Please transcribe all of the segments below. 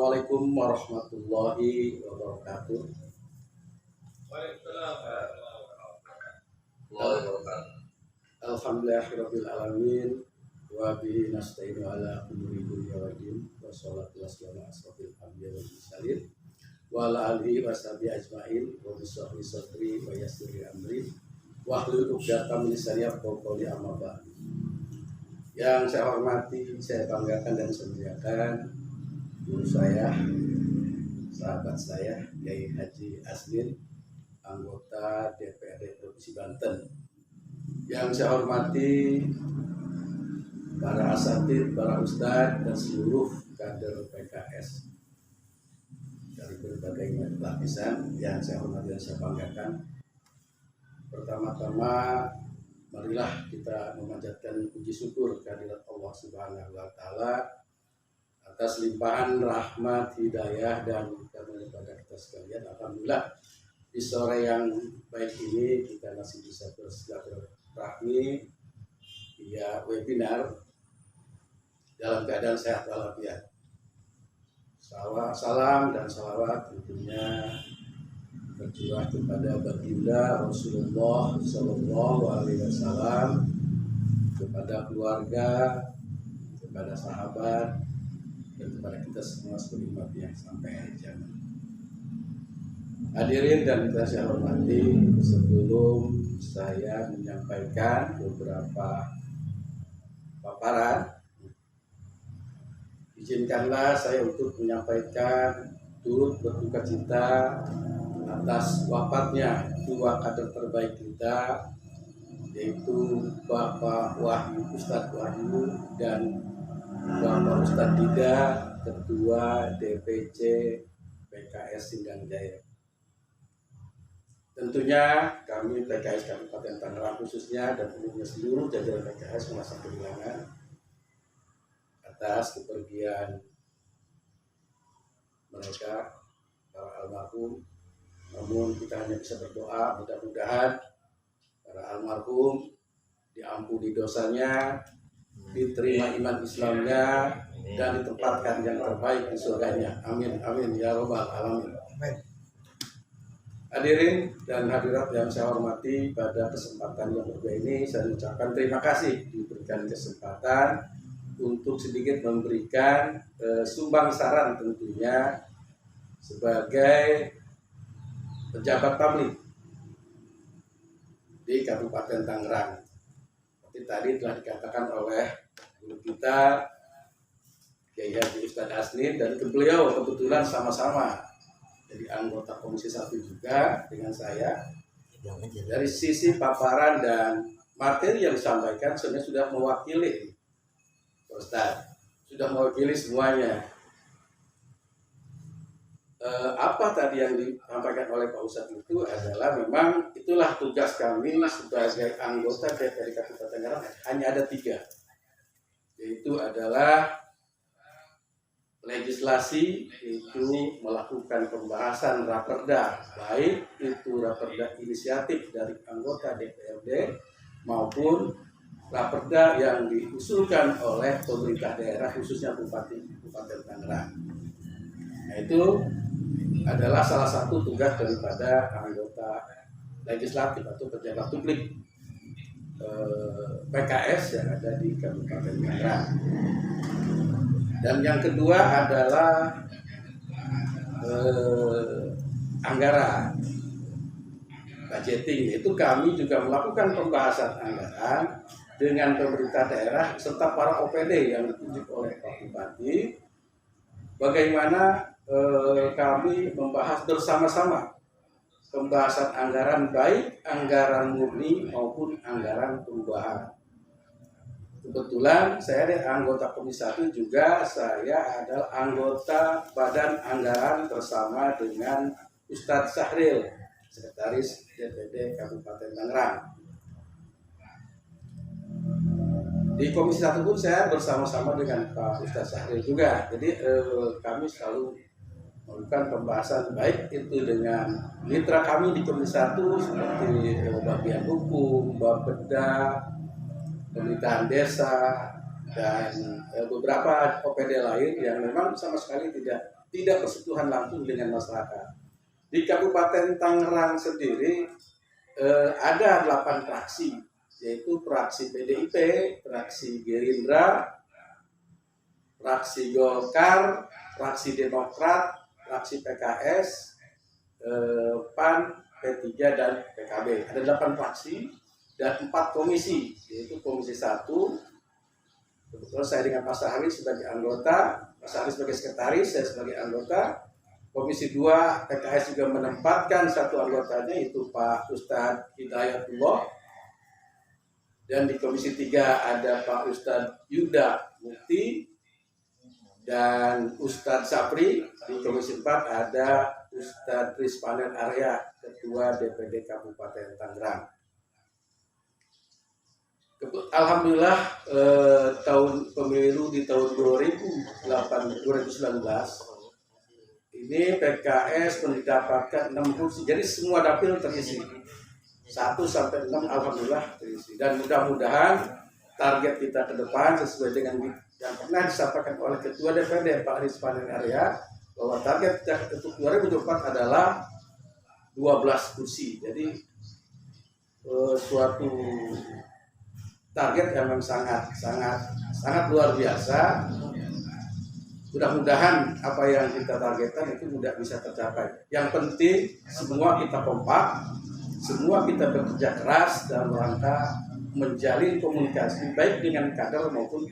Assalamualaikum warahmatullahi wabarakatuh. Waalaikumsalam warahmatullahi wabarakatuh. Alhamdulillahirabbil alamin wa bihi nasta'inu ala umuri dunya waddin wa sholatu wassalamu ala asrofil anbiya'i wal mursalin wa ala alihi wa sahbihi ajmain wa bisahri sadri wa yassiri amri wa hlul 'uqdatam min lisani yafqahu qawli amma ba'd. Yang saya hormati, saya banggakan dan saya muliakan guru saya, sahabat saya, Kiai Haji Asnin, anggota DPRD Provinsi Banten. Yang saya hormati para asatidz, para ustadz dan seluruh kader PKS dari berbagai lapisan yang saya hormati dan saya banggakan. Pertama-tama, marilah kita memanjatkan puji syukur kehadirat Allah Subhanahu wa Ta'ala atas limpahan rahmat, hidayah, dan karunia pada kita sekalian. Alhamdulillah, di sore yang baik ini kita masih bisa bersilaturahmi via webinar dalam keadaan sehat walafiat. Salam dan salawat tentunya tercurah kepada baginda Rasulullah Sallallahu Alaihi Wasallam, kepada keluarga, kepada sahabat, dan kepada kita semua sebagai umat yang sampai akhir zaman. Hadirin dan kita saya hormati, sebelum saya menyampaikan beberapa paparan, izinkanlah saya untuk menyampaikan turut berduka cita atas wafatnya dua kader terbaik kita, yaitu Bapak Wahyu, Ustadz Wahyu, dan Bapak Ustadz Dida, Ketua DPC PKS Sindang Jaya. Tentunya kami PKS Kabupaten Tangerang khususnya dan umumnya seluruh jajaran PKS merasa kehilangan atas kepergian mereka, para almarhum. Namun kita hanya bisa berdoa, mudah-mudahan para almarhum diampuni dosanya, diterima iman Islamnya, dan ditempatkan yang terbaik di surganya. Amin, amin, ya robbal alamin. Hadirin dan hadirat yang saya hormati, pada kesempatan yang berbeda ini saya ucapkan terima kasih diberikan kesempatan untuk sedikit memberikan sumbang saran tentunya sebagai pejabat publik di Kabupaten Tangerang. Seperti tadi telah dikatakan oleh guru kita Kiai Haji Ustadz Asnin, dan beliau kebetulan sama-sama jadi anggota Komisi 1 juga dengan saya. Dari sisi paparan dan materi yang disampaikan sebenarnya sudah mewakili Ustadz, sudah mewakili semuanya. Apa tadi yang disampaikan oleh Pak Ustadz itu adalah memang itulah tugas kami sebagai anggota DPRD Kabupaten Tangerang. Hanya ada 3, yaitu adalah legislasi, itu melakukan pembahasan raperda, baik itu raperda inisiatif dari anggota DPRD maupun raperda yang diusulkan oleh pemerintah daerah khususnya Bupati Kabupaten Tangerang. Nah, itu adalah salah satu tugas daripada anggota legislatif atau pejabat publik PKS yang ada di Kabupaten Tangerang. Dan yang kedua adalah anggaran, budgeting. Itu kami juga melakukan pembahasan anggaran dengan pemerintah daerah serta para OPD yang ditunjuk oleh Pak Bupati. Bagaimana kami membahas bersama-sama pembahasan anggaran, baik anggaran murni maupun anggaran perubahan. Kebetulan saya adalah anggota Komisi 1 juga, saya adalah anggota Badan Anggaran bersama dengan Ustadz Sahril, Sekretaris DPD Kabupaten Tangerang. Di Komisi 1 pun saya bersama-sama dengan Pak Ustadz Sahril juga. Jadi kami selalu melakukan pembahasan baik itu dengan mitra kami di Komisi 1 seperti Bagian Hukum, Bapeda, Pemerintahan Desa, dan beberapa OPD lain yang memang sama sekali tidak tidak bersentuhan langsung dengan masyarakat. Di Kabupaten Tangerang sendiri ada 8 fraksi, yaitu fraksi PDIP, fraksi Gerindra, fraksi Golkar, fraksi Demokrat, fraksi PKS, PAN, P3 dan PKB. Ada 8 fraksi dan 4 komisi, yaitu Komisi 1, kebetulan saya dengan Pak Sahri sebagai anggota, Pak Sahri sebagai sekretaris, saya sebagai anggota. Komisi 2, PKS juga menempatkan satu anggotanya, yaitu Pak Ustadz Hidayatullah. Dan di Komisi 3 ada Pak Ustadz Yuda Mukti dan Ustadz Sapri. Di Komisi 4 ada Ustadz Rizpanel Arya, Ketua DPD Kabupaten Tangerang. Alhamdulillah tahun pemilu di tahun 2019 ini PKS mendapatkan 6 kursi, jadi semua dapil terisi 1 sampai 6, alhamdulillah terisi. Dan mudah-mudahan target kita ke depan sesuai dengan yang pernah disampaikan oleh Ketua DPD Pak Rizpanel Arya, bahwa target kita untuk 2024 adalah 12 kursi. Jadi suatu target yang memang sangat luar biasa. Mudah-mudahan apa yang kita targetkan itu mudah bisa tercapai. Yang penting semua kita kompak, semua kita bekerja keras dalam rangka menjalin komunikasi baik dengan kader maupun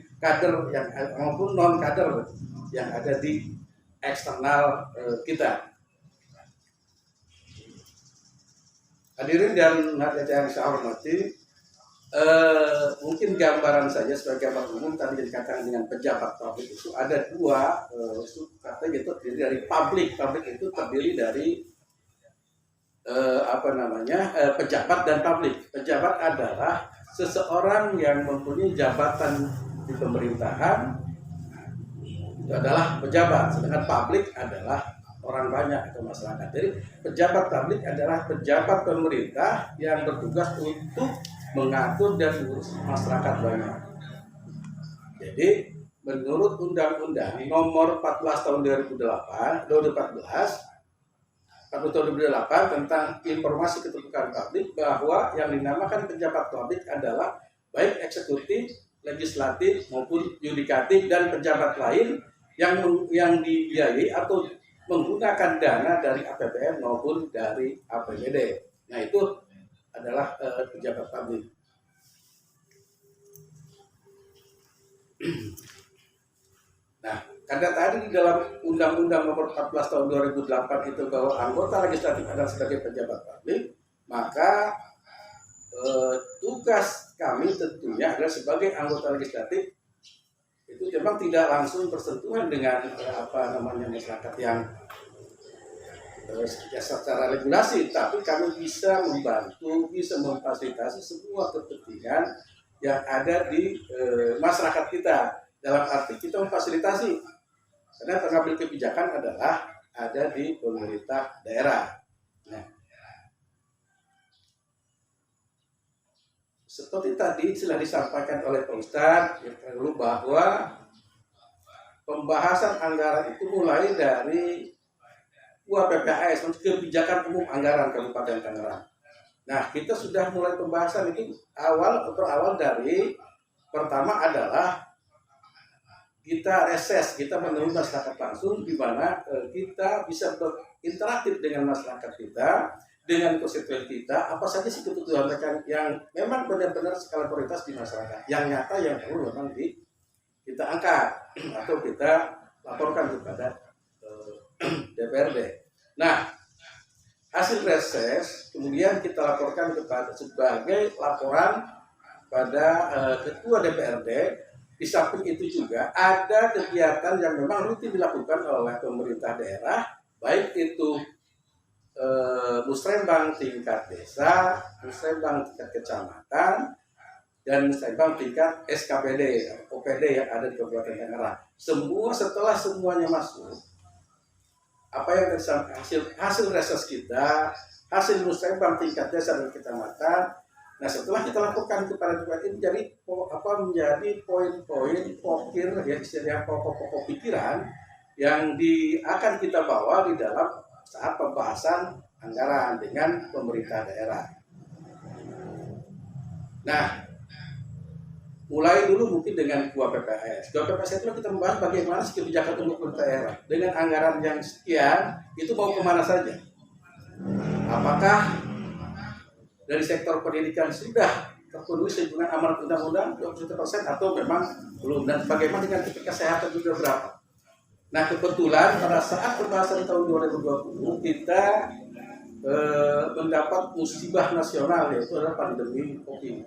non kader yang ada di eksternal kita. Hadirin dan hadirat yang saya hormati, mungkin gambaran saja sebagai gambaran umum tadi dikatakan dengan pejabat publik itu ada 2 katanya itu terdiri dari publik itu terdiri dari pejabat dan publik. Pejabat adalah seseorang yang mempunyai jabatan di pemerintahan, itu adalah pejabat, sedangkan publik adalah orang banyak atau masyarakat. Jadi pejabat publik adalah pejabat pemerintah yang bertugas untuk mengatur dan mengurus masyarakat banyak. Jadi menurut Undang-Undang Nomor 14 Tahun 2014 tentang informasi keterbukaan publik, bahwa yang dinamakan pejabat publik adalah baik eksekutif, legislatif maupun yudikatif dan pejabat lain yang dibiayai atau menggunakan dana dari APBN maupun dari APBD. Nah, itu adalah pejabat publik. Nah, karena tadi di dalam Undang-Undang Nomor 14 Tahun 2008 itu bahwa anggota legislatif adalah sebagai pejabat publik, maka tugas kami tentunya adalah sebagai anggota legislatif itu memang tidak langsung bersentuhan dengan masyarakat yang secara regulasi, tapi kami bisa membantu, bisa memfasilitasi semua kepentingan yang ada di masyarakat kita. Dalam arti kita memfasilitasi, karena pengambil kebijakan adalah ada di pemerintah daerah. Nah, seperti tadi sudah disampaikan oleh Pak Ustadz dulu bahwa pembahasan anggaran itu mulai dari PPAS, kebijakan umum anggaran Kabupaten Tangerang. Nah, kita sudah mulai pembahasan itu berawal dari pertama adalah kita reses, kita menemui masyarakat langsung, di mana kita bisa berinteraktif dengan masyarakat kita, dengan konstituen kita, apa saja sih kebutuhan mereka yang memang benar-benar skala prioritas di masyarakat, yang nyata, yang perlu memang kita angkat atau kita laporkan kepada DPRD. Nah, hasil reses kemudian kita laporkan sebagai laporan pada Ketua DPRD. Di samping itu juga ada kegiatan yang memang rutin dilakukan oleh pemerintah daerah, baik itu musrembang tingkat desa, musrembang tingkat kecamatan, dan musrembang tingkat SKPD, OPD yang ada di Kabupaten Tangerang. Setelah semuanya masuk, apa yang hasil reses kita, hasil musrembang tingkat desa dan kecamatan. Nah, setelah kita lakukan kepada DPR ini menjadi poin-poin pokir, ya istilahnya pokok-pokok pikiran yang akan kita bawa di dalam saat pembahasan anggaran dengan pemerintah daerah. Nah, mulai dulu mungkin dengan dua PPS. Dua PPS itu kita membahas bagaimana kebijakan untuk daerah dengan anggaran yang sekian itu mau kemana saja. Apakah dari sektor pendidikan sudah terpenuhi dengan amanat undang-undang 21% atau memang belum, dan bagaimana dengan kesehatan juga berapa. Nah, kebetulan pada saat pembahasan tahun 2020 kita mendapat musibah nasional, yaitu adalah pandemi COVID,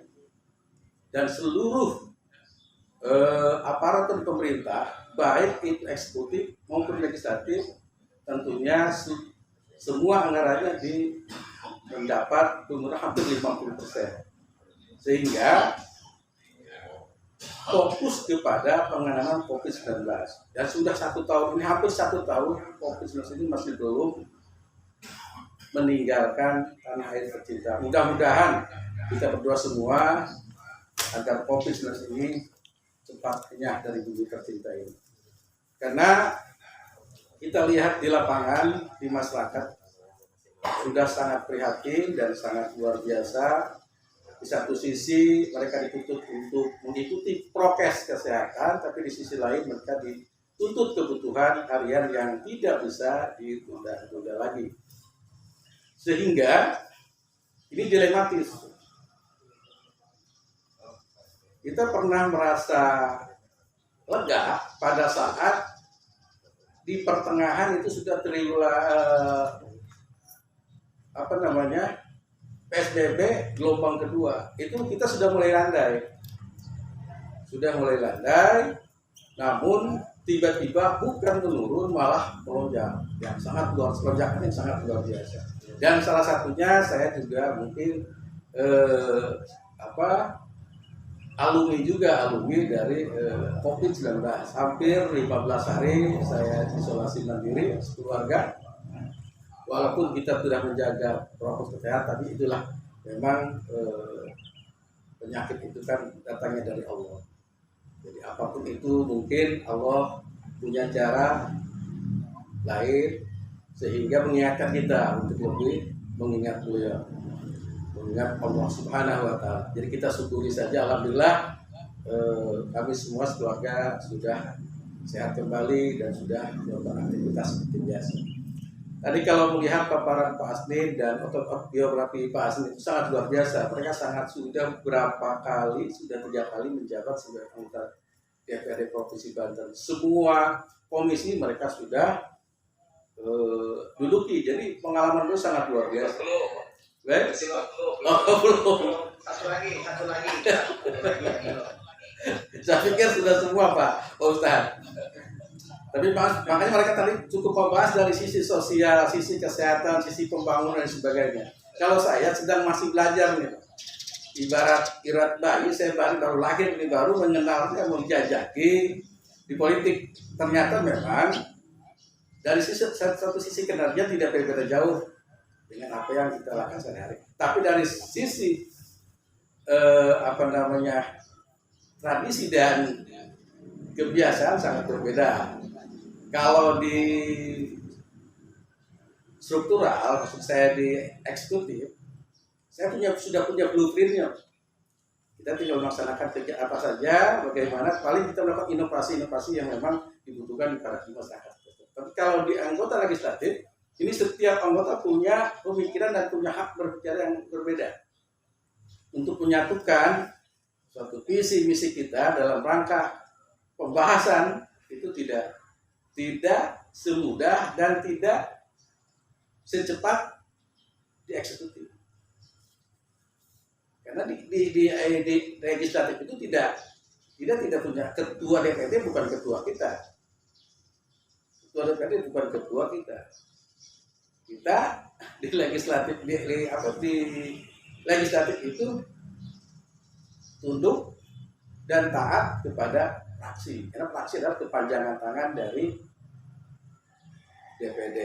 dan seluruh aparatur pemerintah baik itu eksekutif maupun legislatif tentunya semua anggarannya mendapat penurunan hampir 50%, sehingga fokus kepada penanganan COVID-19. Dan sudah 1 tahun ini, hampir 1 tahun COVID-19 ini masih belum meninggalkan tanah air tercinta. Mudah-mudahan kita berdoa semua agar COVID-19 ini cepat kenyang dari bumi tercinta ini. Karena kita lihat di lapangan, di masyarakat sudah sangat prihatin dan sangat luar biasa. Di satu sisi mereka dituntut untuk mengikuti prokes kesehatan, tapi di sisi lain mereka dituntut kebutuhan harian yang tidak bisa ditunda-tunda lagi. Sehingga ini dilematis. Kita pernah merasa lega pada saat di pertengahan itu sudah PSBB gelombang kedua. Itu kita sudah mulai landai. Namun tiba-tiba bukan menurun, malah melonjak. Yang sangat luar biasa. Dan salah satunya saya juga mungkin alumni dari COVID-19. Hampir 15 hari saya isolasi mandiri keluarga. Walaupun kita sudah menjaga protokol kesehatan, tapi itulah memang penyakit itu kan datangnya dari Allah. Jadi apapun itu mungkin Allah punya cara lain sehingga mengingatkan kita untuk lebih mengingat Beliau, mengingat Allah Subhanahu wa Ta'ala. Jadi kita syukuri saja, alhamdulillah kami semua sekeluarga sudah sehat kembali dan sudah melakukan aktivitas seperti biasa. Tadi kalau melihat paparan Pak Asnin dan biografi Pak Asnin itu sangat luar biasa. Mereka sudah 3 kali menjabat sebagai anggota DPRD Provinsi Banten. Semua komisi mereka sudah duduki. Jadi pengalaman itu sangat luar biasa. Satu lagi. Saya pikir sudah semua Pak Ustadz. Tapi makanya mereka tadi cukup membahas dari sisi sosial, sisi kesehatan, sisi pembangunan dan sebagainya. Kalau saya sedang masih belajar nih, ibarat bayi, saya baru lahir ini, baru mengenalnya, menjajaki di politik. Ternyata memang dari satu sisi kinerja tidak berbeda jauh dengan apa yang kita lakukan sehari-hari. Tapi dari sisi tradisi dan kebiasaan sangat berbeda. Kalau di struktural, maksud saya di eksekutif, saya sudah punya blueprintnya. Kita tinggal melaksanakan kerja apa saja, bagaimana paling kita melakukan inovasi-inovasi yang memang dibutuhkan di masyarakat. Tapi kalau di anggota legislatif, ini setiap anggota punya pemikiran dan punya hak berbicara yang berbeda untuk menyatukan suatu visi misi kita dalam rangka pembahasan. Itu tidak semudah dan tidak secepat dieksekutif. Karena di legislatif itu tidak punya ketua DPRD, bukan ketua kita. Ketua DPRD bukan ketua kita. Kita di legislatif legislatif itu tunduk dan taat kepada praksi. Karena praksi adalah kepanjangan tangan dari DPD.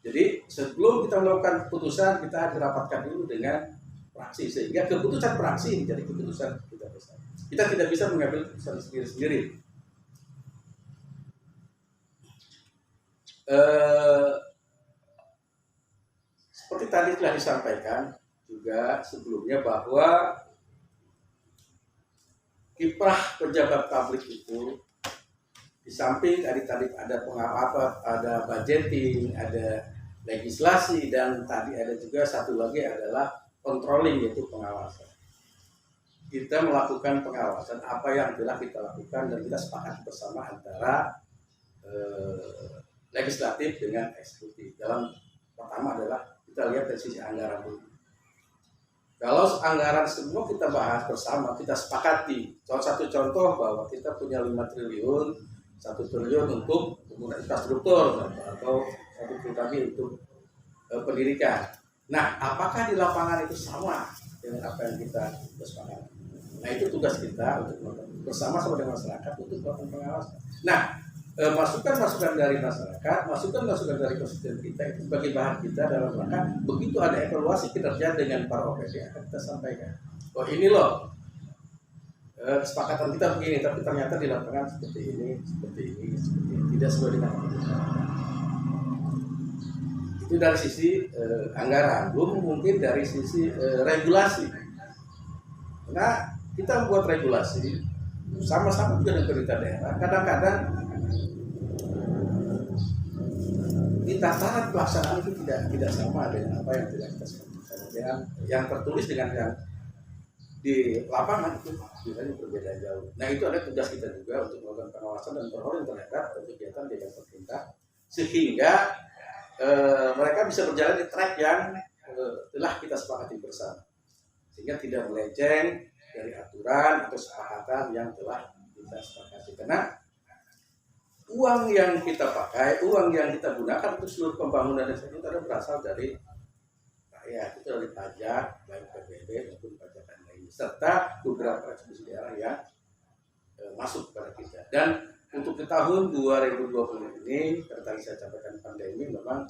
Jadi sebelum kita melakukan keputusan, kita dirapatkan dulu dengan praksi, sehingga keputusan praksi menjadi keputusan kita bersama. Kita tidak bisa mengambil keputusan sendiri-sendiri. eh, seperti tadi telah disampaikan juga sebelumnya bahwa kiprah pejabat publik itu di samping tadi ada pengawasan, ada budgeting, ada legislasi, dan tadi ada juga satu lagi adalah controlling, yaitu pengawasan. Kita melakukan pengawasan apa yang telah kita lakukan dan kita sepakat bersama antara legislatif dengan eksekutif. Dalam pertama adalah kita lihat dari sisi anggaran dulu. Kalau anggaran semua kita bahas bersama, kita sepakati. Satu contoh bahwa kita punya 5 triliun, 1 triliun untuk pembangunan infrastruktur atau 1 triliun lagi untuk pendidikan. Nah, apakah di lapangan itu sama dengan apa yang kita sepakati? Nah, itu tugas kita untuk bersama-sama dengan masyarakat untuk melakukan pengawasan. Nah, masukan-masukan dari masyarakat, masukan-masukan dari konstituen kita itu sebagai bahan kita dalam rangka begitu ada evaluasi kinerja dengan para OPD akan kita sampaikan. Oh, ini loh kesepakatan kita begini, tapi ternyata di lapangan seperti ini, tidak sesuai dengan keputusan. Itu dari sisi anggaran, belum mungkin dari sisi regulasi. Karena kita membuat regulasi sama-sama juga dengan pemerintah daerah. Kadang-kadang di tataran pelaksanaan itu tidak sama dengan apa yang tidak kita sepakati. Yang tertulis dengan yang di lapangan itu biasanya berbeda jauh. Nah, itu ada tugas kita juga untuk melakukan pengawasan dan kontrol terhadap kegiatan dengan pemerintah sehingga mereka bisa berjalan di track yang telah kita sepakati bersama, sehingga tidak melenceng dari aturan atau kesepakatan yang telah kita sepakati. Karena uang yang kita pakai, uang yang kita gunakan untuk seluruh pembangunan desa itu adalah berasal dari rakyat, itu dari pajak, baik PBB maupun pajak lainnya, serta beberapa eksekusi daerah yang masuk kepada kita. Dan untuk di tahun 2020 ini, seperti tadi saya sampaikan, pandemi memang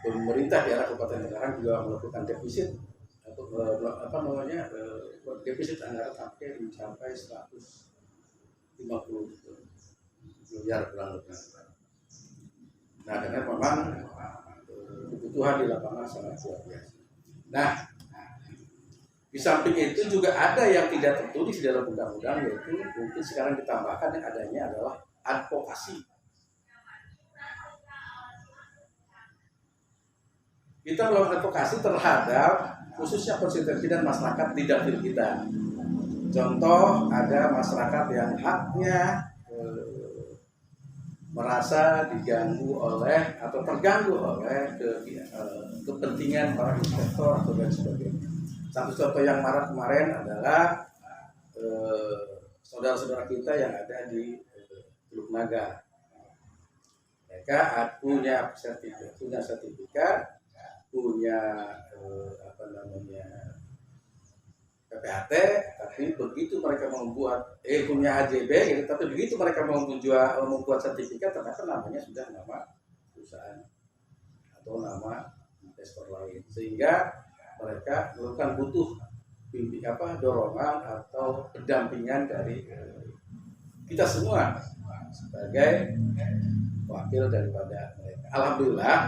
pemerintah daerah Kabupaten Tangerang juga melakukan defisit atau defisit anggaran sampai 150 miliar kurang lebih. Nah, karena memang kebutuhan di lapangan sangat luar biasa. Nah, di samping itu juga ada yang tidak tertulis di dalam undang-undang, yaitu mungkin sekarang ditambahkan yang adanya adalah advokasi. Kita melakukan advokasi terhadap khususnya konstituen dan masyarakat di dapil kita. Contoh, ada masyarakat yang haknya merasa diganggu oleh atau terganggu oleh kepentingan para investor atau dan sebagainya. Satu contoh yang marak kemarin adalah saudara-saudara kita yang ada di Teluk Naga. Mereka punya sertifikat, punya PPHT, tapi begitu mereka membuat punya HJB, gitu, tapi begitu mereka membuat sertifikat, ternyata namanya sudah nama perusahaan atau nama investor lain, sehingga mereka butuh dorongan atau pendampingan dari kita semua sebagai wakil daripada mereka. Alhamdulillah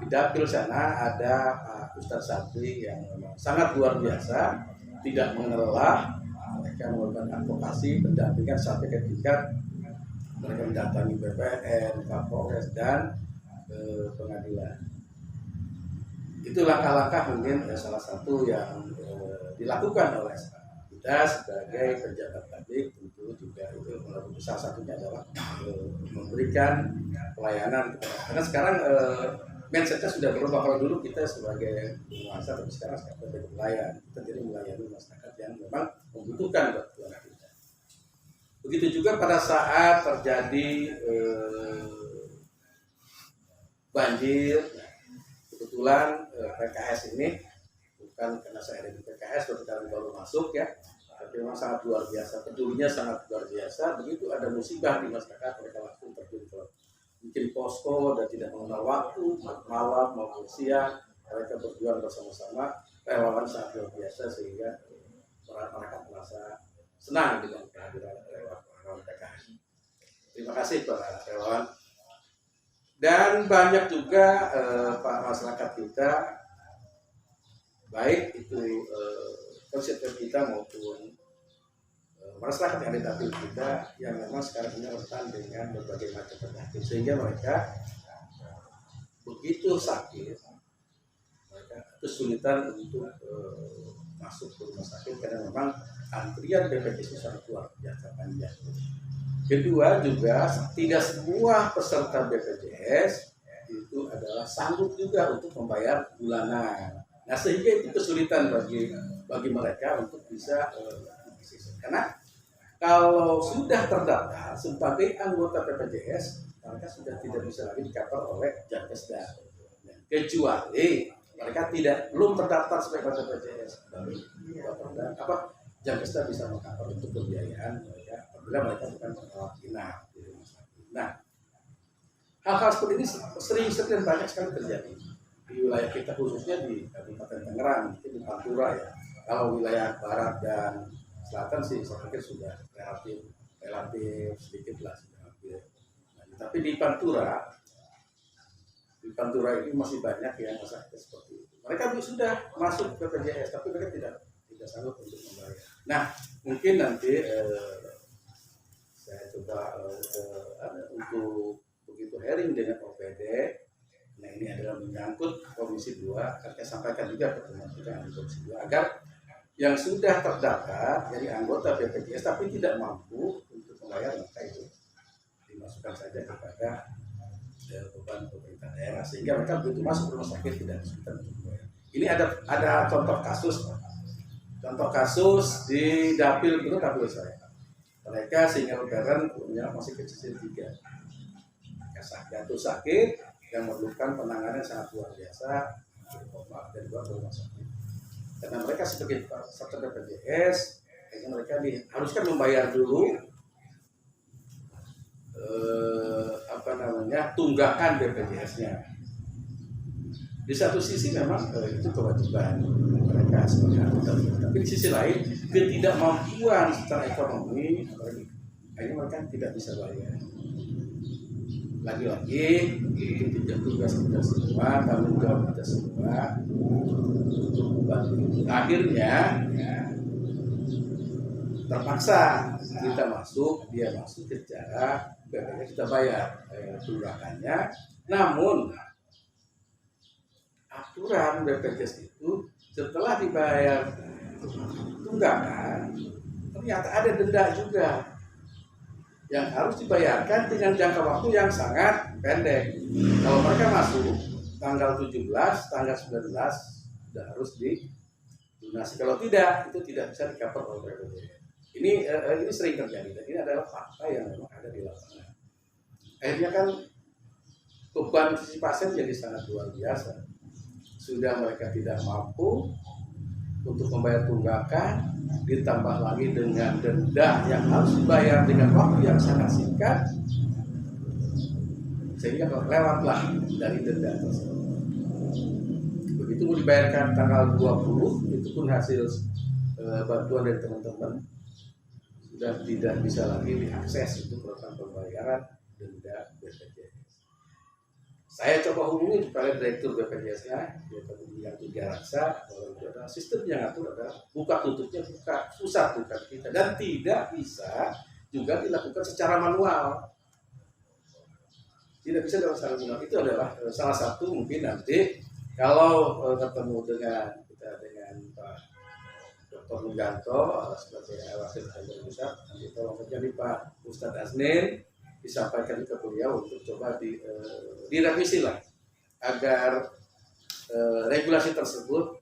di dapil sana ada Pak Ustadz Sabri yang memang sangat luar biasa, tidak mengelola. Mereka melakukan advokasi pendampingan sampai ke tingkat mereka mendatangi BPN, Kapolres, dan pengadilan. Itu langkah-langkah mungkin salah satu yang dilakukan oleh kita sebagai pejabat publik. Tentu juga itu salah satunya adalah memberikan pelayanan kepada, karena sekarang mindsetnya sudah berubah. Kalau dulu kita sebagai penguasa, tapi sekarang sebagai pelayan, kita jadi melayani masyarakat yang memang membutuhkan bantuan kita. Begitu juga pada saat terjadi banjir, kebetulan PKS ini, bukan karena saya ada di PKS, baru masuk ya, tapi memang sangat luar biasa, pedulinya sangat luar biasa. Begitu ada musibah di masyarakat, mereka langsung terjun ke bikin posko dan tidak mengenal waktu, malam maupun siang, mereka berjuang bersama-sama, relawan sangat luar biasa, sehingga masyarakat merasa senang dengan kehadiran relawan PKS. Terima kasih para relawan. Dan banyak juga Pak masyarakat kita, baik itu konstituen kita maupun masyarakat yang ada di dapil kita yang memang sekarang ini rentan dengan berbagai macam penyakit, sehingga mereka begitu sakit mereka kesulitan untuk masuk ke rumah sakit karena memang antrian BPJS itu sangat luar biasa panjang. Kedua juga tidak semua peserta BPJS itu adalah sanggup juga untuk membayar bulanan. Nah sehingga itu kesulitan bagi mereka untuk bisa karena kalau sudah terdaftar sebagai anggota BPJS mereka sudah tidak bisa lagi di-cover oleh Jankesda. Kecuali mereka belum terdaftar sebagai anggota BPJS, Jankesda bisa meng-cover untuk pembiayaan mereka apabila mereka bukan perawat inap di rumah sakit. Nah, hal-hal seperti ini sering dan banyak sekali terjadi di wilayah kita, khususnya di Kabupaten Tangerang, di Pantura ya. Kalau wilayah barat dan selatan sih saya pikir sudah relatif sedikit lah sudah hampir. Nah, tapi di Pantura ini masih banyak yang masyarakat seperti itu. Mereka sudah masuk ke BPJS tapi mereka tidak sanggup untuk membayar. Nah, mungkin nanti saya coba untuk begitu hearing dengan OPD. Nah, ini adalah menyangkut Komisi 2, akan saya sampaikan juga pertemuan kita di Komisi 2 agar yang sudah terdaftar jadi anggota BPJS tapi tidak mampu untuk membayar, maka itu dimasukkan saja kepada beban pemerintah daerah sehingga mereka begitu masuk rumah sakit tidak kesulitan untuk membayar. Ini ada contoh kasus di dapil saya. Mereka single parent punya masih kecil 3, jatuh sakit yang memerlukan penanganan sangat luar biasa dan buat rumah sakit. Karena mereka sebagai peserta BPJS, mereka haruskan membayar dulu tunggakan BPJS-nya. Di satu sisi memang itu kewajiban mereka sebagai anggota, tapi di sisi lain ketidakmampuan secara ekonomi, akhirnya mereka tidak bisa bayar. Lagi-lagi itu tidak tugas kita semua, tanggung jawab kita semua untuk membantu itu. Akhirnya terpaksa kita dia masuk secara BPJS, kita bayar tunggakannya. Namun aturan BPJS itu setelah dibayar tunggakan ternyata ada denda juga yang harus dibayarkan dengan jangka waktu yang sangat pendek. Kalau mereka masuk tanggal 17, tanggal 19 sudah harus dilunasi. Kalau tidak, itu tidak bisa di-cover oleh BPJS. Ini sering terjadi dan ini adalah fakta yang memang ada di lapangan. Akhirnya kan beban sisi pasien jadi sangat luar biasa. Sudah mereka tidak mampu untuk membayar tunggakan, ditambah lagi dengan denda yang harus dibayar dengan waktu yang sangat singkat, sehingga lewatlah dari denda tersebut. Begitu mau dibayarkan tanggal 20, itu pun hasil bantuan dari teman-teman sudah tidak bisa lagi diakses untuk melakukan pembayaran denda BPJS. Saya coba hubungi kepada direktur BPJS-nya, yang Tiga Raksa, bahwa itu adalah sistem yang atur adalah buka tutupnya susah bukan kita dan tidak bisa juga dilakukan secara manual. Tidak bisa dalam secara manual. Itu adalah salah satu mungkin nanti kalau ketemu dengan Pak Dr. Muganto sebagai wakil kantor pusat, nanti tolong terjadi Pak Ustadz Asnin disampaikan ke beliau untuk coba direvisi lah agar regulasi tersebut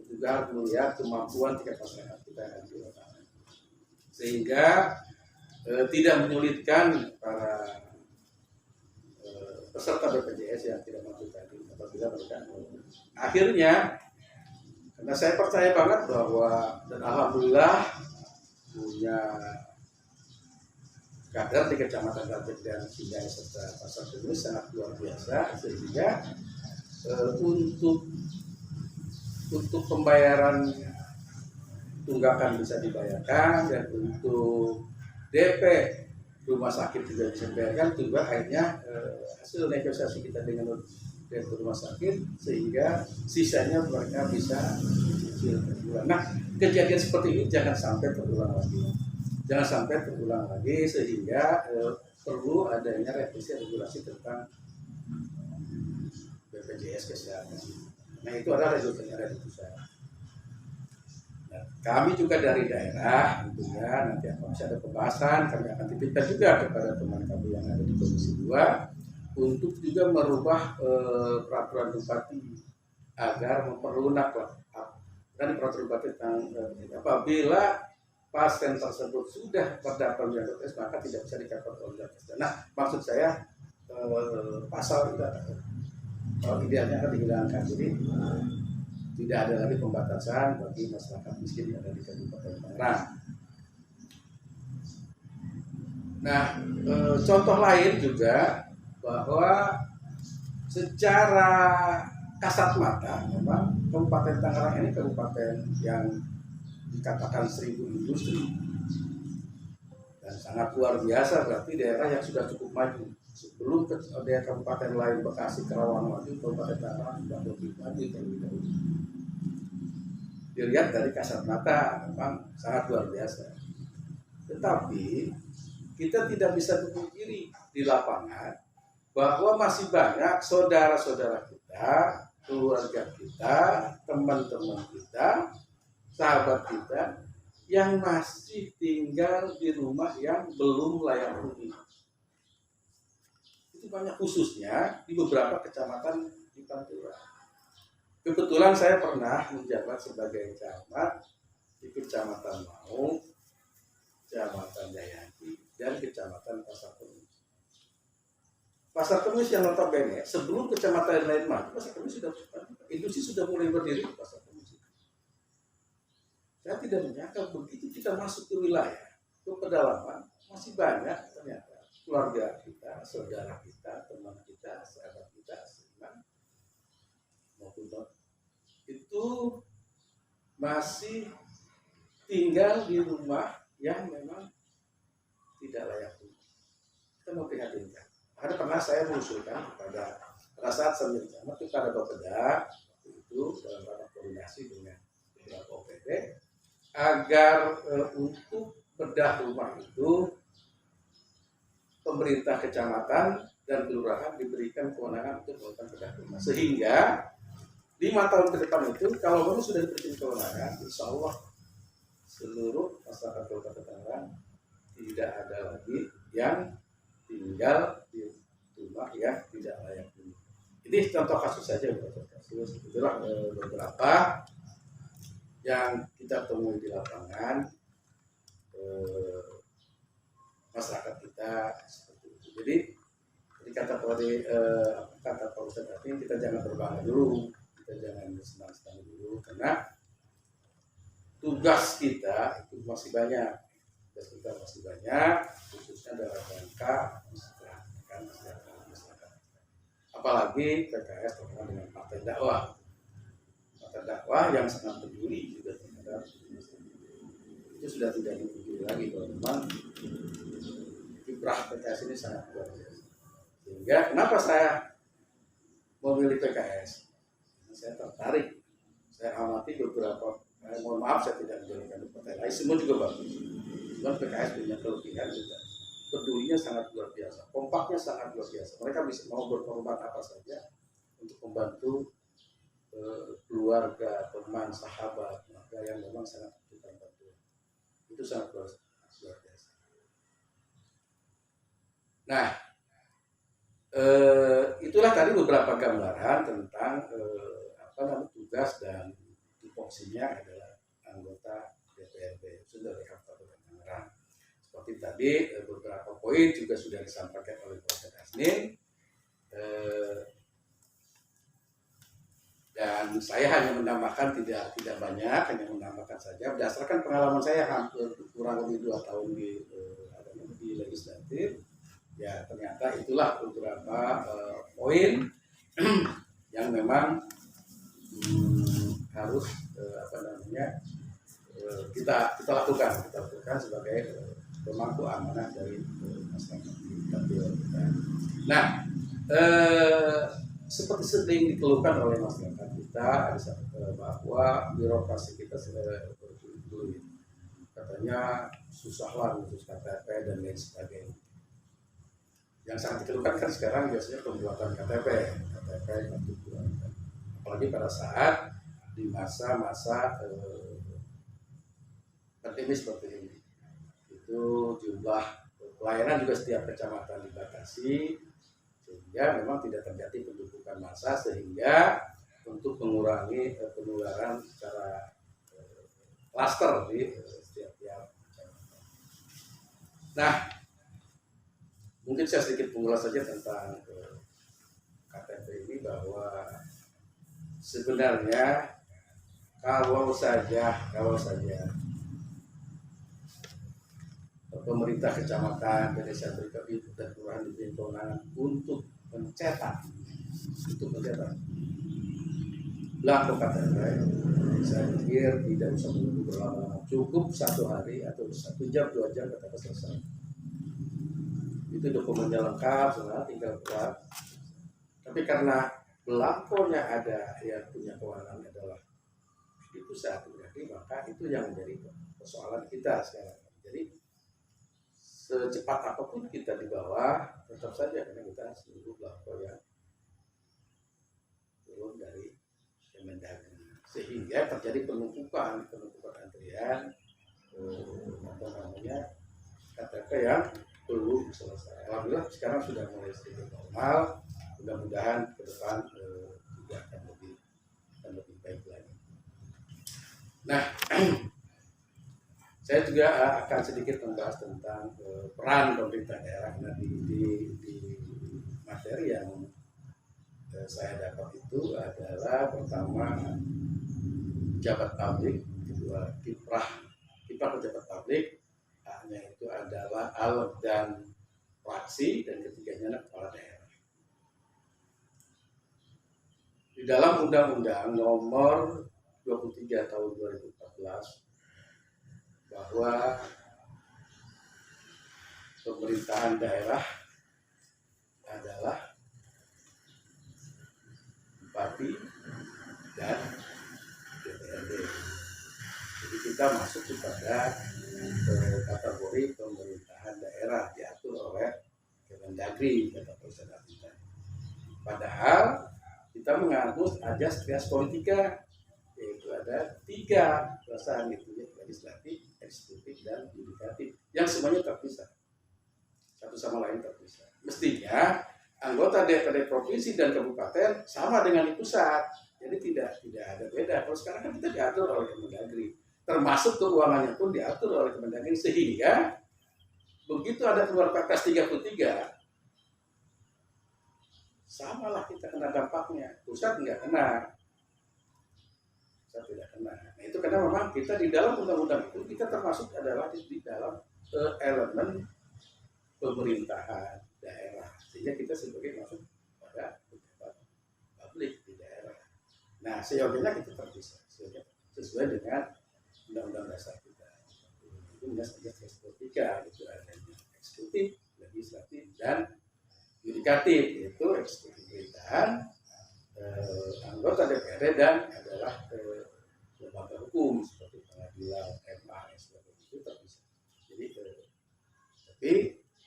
juga melihat kemampuan tingkat masyarakat kita yang di lapangan sehingga tidak menyulitkan para peserta BPJS yang tidak mampu tadi apabila mereka akhirnya, karena saya percaya banget bahwa dan alhamdulillah punya kader di Kecamatan Ranting dan Sindang serta Pasar Kemis sangat luar biasa sehingga untuk pembayaran tunggakan bisa dibayarkan dan untuk DP rumah sakit tidak bisa bayarkan, juga akhirnya hasil negosiasi kita dengan direktur rumah sakit sehingga sisanya mereka bisa cicil per bulan. Nah, kejadian seperti ini jangan sampai terulang lagi. Jangan sampai terulang lagi sehingga perlu adanya revisi regulasi tentang BPJS Kesehatan. Nah, itu adalah resultnya dari pusat. Nah, kami juga dari daerah tentunya nanti akan bisa ada pembahasan, kami akan titipkan juga kepada teman kami yang ada di Komisi 2 untuk juga merubah peraturan bupati agar memperlunak dan peraturan bupati tentang apabila pasien tersebut sudah terdaftar di tes maka tidak bisa di-cover oleh tes. Nah, maksud saya pasal itu kalau idealnya akan dihilangkan, jadi tidak ada lagi pembatasan bagi masyarakat miskin yang ada di Kabupaten Tangerang. Nah, contoh lain juga bahwa secara kasat mata memang Kabupaten Tangerang ini kabupaten yang dikatakan 1000 industri dan sangat luar biasa, berarti daerah yang sudah cukup maju. Sebelum daerah kabupaten lain Bekasi, Karawang maju, Kabupaten Tangerang sudah lebih maju terlebih dahulu. Dilihat dari kasat mata memang sangat luar biasa. Tetapi kita tidak bisa dipungkiri di lapangan bahwa masih banyak saudara-saudara kita, keluarga kita, teman-teman kita, sahabat kita yang masih tinggal di rumah yang belum layak huni. Itu banyak, khususnya di beberapa kecamatan di Pantura. Kebetulan saya pernah menjabat sebagai camat di Kecamatan Maung, Kecamatan Jayanti, dan Kecamatan Pasar Kemis. Pasar Kemis yang notabene sebelum kecamatan lain maju, Pasar Kemis sudah industri sudah mulai berdiri di Pasar Kemis. Saya tidak menyangka begitu kita masuk ke wilayah, ke pedalaman, masih banyak ternyata keluarga kita, saudara kita, teman kita, sahabat kita, seiman maupun itu masih tinggal di rumah yang memang tidak layak huni. Kita mau prihatinkan. Karena pernah saya mengusulkan pada saat saya menjadi camat kepada Bapeda itu dalam rapat koordinasi dengan beberapa OPD agar untuk bedah rumah itu pemerintah kecamatan dan kelurahan diberikan kewenangan untuk melakukan bedah rumah, sehingga 5 tahun ke depan itu kalau memang sudah diberikan kewenangan, insya Allah seluruh masyarakat Kabupaten Tangerang tidak ada lagi yang tinggal di rumah yang tidak layak huni. Ini contoh kasus saja, kasus itulah beberapa yang kita temui di lapangan, masyarakat kita seperti itu. Jadi kata Pak Ustadz Atin, kita jangan berbangga dulu, kita jangan senang-senang dulu, karena tugas kita itu masih banyak, khususnya dalam rangka mensejahterakan masyarakat. Apalagi PKS terkenal dengan partai dakwah yang sangat peduli juga terhadap itu sudah tidak dipungkiri lagi bahwa memang kiprah PKS ini sangat luar biasa. Sehingga kenapa saya memilih PKS? Saya tertarik, saya amati beberapa, mohon maaf saya tidak menjadikan partai lain, semua juga bagus. Cuma PKS punya kelebihan juga, pedulinya sangat luar biasa, kompaknya sangat luar biasa. Mereka bisa mau berkorban apa saja untuk membantu keluarga, teman, sahabat, maka yang memang sangat membutuhkan bantuan. Itu sangat luar biasa. Nah, itulah tadi beberapa gambaran tentang tugas dan tupoksinya adalah anggota DPRD dari Kabupaten Tangerang. Seperti tadi beberapa poin juga sudah disampaikan oleh Pak Asnin, dan saya hanya menambahkan tidak banyak, hanya menambahkan saja berdasarkan pengalaman saya hampir kurang lebih 2 tahun di legislatif. Ya, ternyata itulah beberapa poin yang memang harus kita lakukan sebagai pemangku amanah dari masyarakat di dapil. Nah, seperti sering dikeluhkan oleh masyarakat kita bahwa birokrasi kita sudah berbelit-belit. Katanya susah lah ngurus KTP dan lain sebagainya. Yang sangat dikeluhkan kan sekarang biasanya pembuatan KTP kartu keluarga. Apalagi pada saat di masa-masa pandemi seperti ini. Itu jumlah pelayanan juga setiap kecamatan dibatasi, sehingga memang tidak terjadi penumpukan massa, sehingga untuk mengurangi penularan secara klaster di setiap kecamatan. Nah, mungkin saya sedikit mengulas saja tentang KTP ini, bahwa sebenarnya kalau saja pemerintah kecamatan, desa terkait dan kelurahan diberi kewenangan untuk mencetak belangko KTP, saya pikir tidak usah menunggu berlama-lama, cukup 1 hari atau 1 jam 2 jam KTP selesai. Itu dokumennya lengkap, semua tinggal buat. Tapi karena belangkonya ada yang punya kewenangan adalah di pusat, jadi maka itu yang menjadi persoalan kita sekarang. Jadi secepat apapun kita di bawah, tetap saja karena kita harus menunggu belangko yang turun dari Kemendagri, sehingga terjadi penumpukan antrian KTP yang belum selesai. Alhamdulillah sekarang sudah mulai sedikit normal. Mudah-mudahan ke depan tidak akan lebih baik lagi. Nah, saya juga akan sedikit membahas tentang peran pemerintah daerah. Nah, di materi yang saya dapat itu adalah pertama pejabat publik, kedua kiprah pejabat publik, hanya itu adalah alat dan fraksi, dan ketiganya kepala daerah. Di dalam Undang-Undang Nomor 23 Tahun 2014 bahwa pemerintahan daerah adalah bupati dan DPRD. Jadi kita masuk kepada kategori pemerintahan daerah diatur oleh Kemendagri, kata Presiden kita. Padahal kita mengatur ajas trias politika, yaitu ada 3 perasaan, itu legislatif, eksekutif, dan yudikatif, yang semuanya terpisah, satu sama lain terpisah. Mestinya anggota DPRD provinsi dan kabupaten sama dengan di pusat, jadi tidak ada beda. Kalau sekarang kan kita diatur oleh Kemendagri, termasuk keuangannya pun diatur oleh Kemendagri, sehingga begitu ada keluar Perpres 33, samalah kita kena dampaknya. Pusat nggak kena, pusat tidak kena. Nah itu karena memang kita di dalam undang-undang itu kita termasuk adalah di dalam elemen pemerintahan daerah, sehingga kita sebagai masuk pada pejabat publik di daerah. Nah seyogianya kita terpisah sesuai dengan undang-undang dasar kita. Itu dasar ketika itu adanya eksekutif, legislatif, dan yudikatif, yaitu eksekutif pemerintahan, anggota DPRD, dan adalah lembaga hukum seperti pengadilan, MA, itu terpisah. Jadi tapi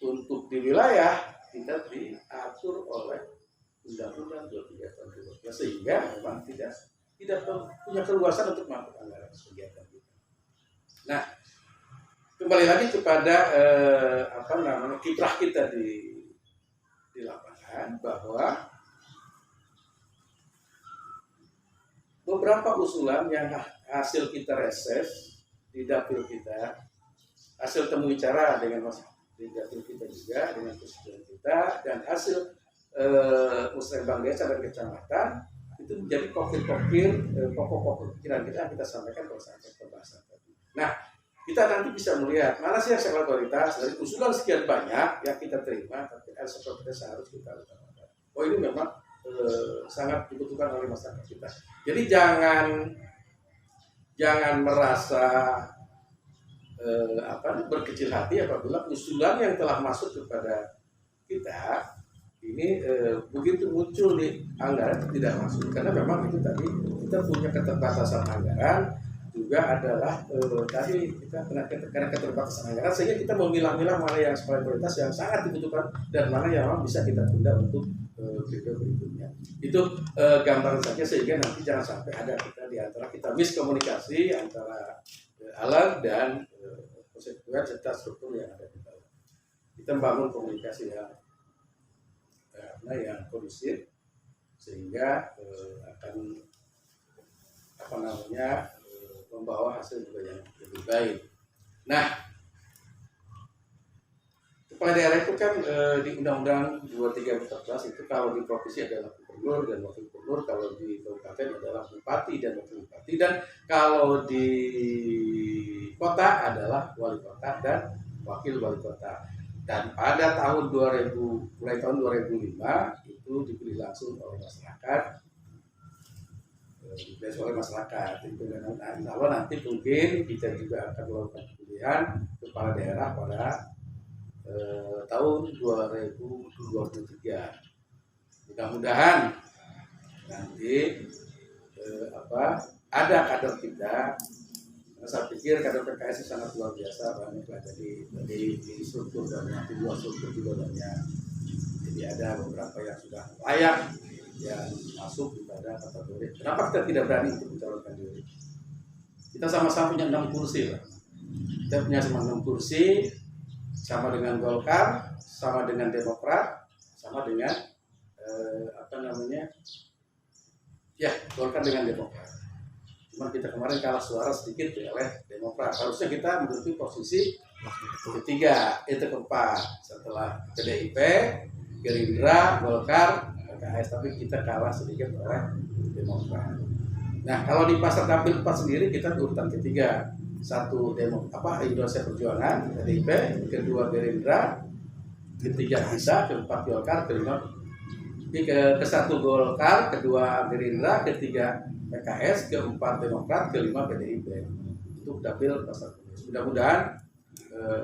untuk di wilayah kita diatur oleh Undang-Undang 23 tahun 2012, sehingga memang tidak punya keluasan untuk melakukan anggaran kegiatan kita. Nah, kembali lagi kepada kiprah kita di lapangan, bahwa beberapa usulan yang hasil kita reses di dapil kita, hasil temu bicara dengan di dapil kita juga dengan presiden kita, dan hasil musrembang desa dan kecamatan, itu menjadi pokok-pokok pikiran kita sampaikan pada saat pembahasan tadi. Nah, kita nanti bisa melihat mana sih yang skala prioritas dari usulan sekian banyak yang kita terima, tapi skala prioritas harus kita utamakan. Oh, ini memang sangat dibutuhkan oleh masyarakat kita. Jadi jangan merasa berkecil hati apabila usulan yang telah masuk kepada kita ini begitu muncul di anggaran tidak masuk, karena memang itu tadi kita punya keterbatasan anggaran, juga adalah tadi kita karena keterbatasan anggaran sehingga kita memilah-milah mana yang prioritas yang sangat dibutuhkan dan mana yang memang bisa kita tunda untuk periode berikutnya. Itu gambaran saja sehingga nanti jangan sampai ada kita di antara kita miskomunikasi antara alat dan konstituen serta struktur yang ada di dalam. Kita membangun komunikasi yang kondusif sehingga akan membawa hasil juga yang lebih baik. Nah, kepala daerah itu kan di Undang-Undang 23/14 itu kalau di provinsi adalah gubernur dan wakil gubernur, kalau di kabupaten adalah bupati dan wakil bupati, dan kalau di kota adalah wali kota dan wakil wali kota. Dan pada mulai tahun 2005 itu dipilih langsung oleh masyarakat, itu. Dan insya Allah nanti mungkin kita juga akan melakukan pemilihan kepala daerah pada tahun 2023. Mudah-mudahan nanti ada kader kita. Saya pikir kader PKS sangat luar biasa, banyak dari struktur dan nanti luar struktur juga banyak. Jadi ada beberapa yang sudah layak yang masuk pada kategori. Kenapa kita tidak berani untuk mencalonkan diri? Kita sama-sama punya 6 kursi, Pak. Kita punya 6 kursi, sama dengan Golkar, sama dengan Demokrat, sama dengan Golkar dengan Demokrat. Cuma kita kemarin kalah suara sedikit oleh Demokrat. Harusnya kita menduduki posisi ketiga, itu keempat setelah PDIP, Gerindra, Golkar, PKS, tapi kita kalah sedikit oleh Demokrat. Nah, kalau di pasar dapil 4 sendiri kita urutan ketiga. Satu Indonesia Perjuangan, PDIP, kedua Gerindra, ketiga kita, keempat Golkar, kelima ke-1 Golkar, kedua Gerindra, ketiga PKS, keempat Demokrat, kelima PDIP. Itu dapil pasar komunis. Mudah-mudahan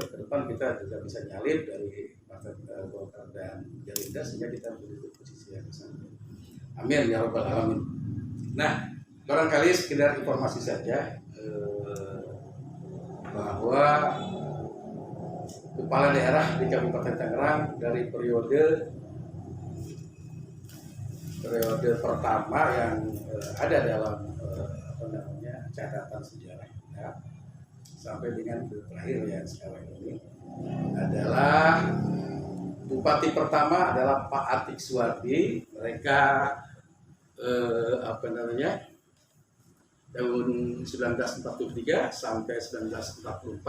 ke depan kita juga bisa nyalip dari partai Golkar dan Gerindra sehingga kita menduduki posisi yang sama. Amin ya rabbal alamin. Nah, barangkali sekedar informasi saja bahwa kepala daerah di Kabupaten Tangerang dari periode pertama yang ada dalam catatan sejarah kita sampai dengan terakhir yang sekarang ini adalah bupati pertama adalah Pak Atik Suwardi. Mereka tahun 1943 sampai 1944.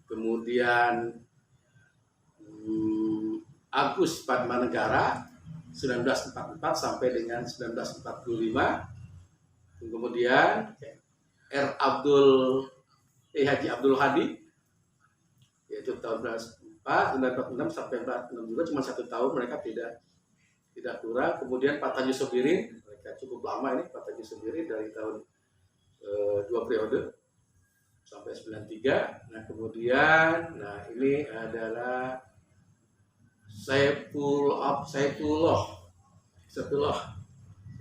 Kemudian Agus Padmanegara 1944 sampai dengan 1945. Kemudian Haji Abdul Hadi yaitu tahun 1946 sampai 1946 juga cuma 1 tahun, mereka tidak kurang. Kemudian Pak Tanjung Sobirin, mereka cukup lama ini, Pak Tanjung Sobirin dari tahun 2 periode sampai 93. Nah kemudian ini adalah Saifullah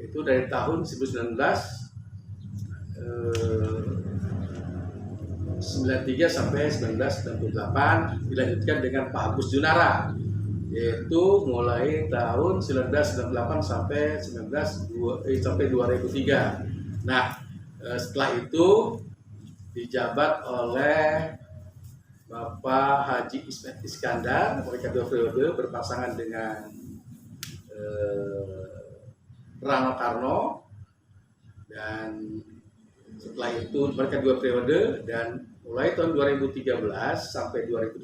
itu dari tahun 1993 sampai 1998, dilanjutkan dengan Pak Agus Junara yaitu mulai tahun 1998 sampai 2003. Nah setelah itu dijabat oleh Bapak Haji Ismet Iskandar, mereka 2 periode berpasangan dengan Rano Karno, dan setelah itu mereka 2 periode, dan mulai tahun 2013 sampai 2018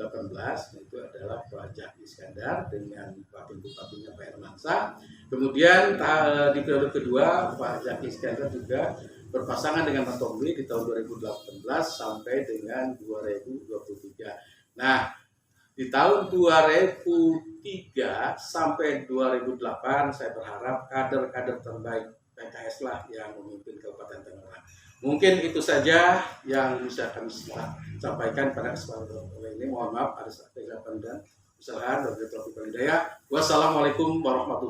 itu adalah Pak Jaki Iskandar dengan bupatinya Pak Hermansyah. Kemudian di periode kedua Pak Jaki Iskandar juga berpasangan dengan Pak Tomli di tahun 2018 sampai dengan 2023. Nah, di tahun 2003 sampai 2008 saya berharap kader-kader terbaik PKS lah yang memimpin Kabupaten Tangerang. Mungkin itu saja yang bisa kami sampaikan pada kesempatan ini. Mohon maaf ada kesalahan dan kesalahan. Wassalamualaikum warahmatullahi wabarakatuh.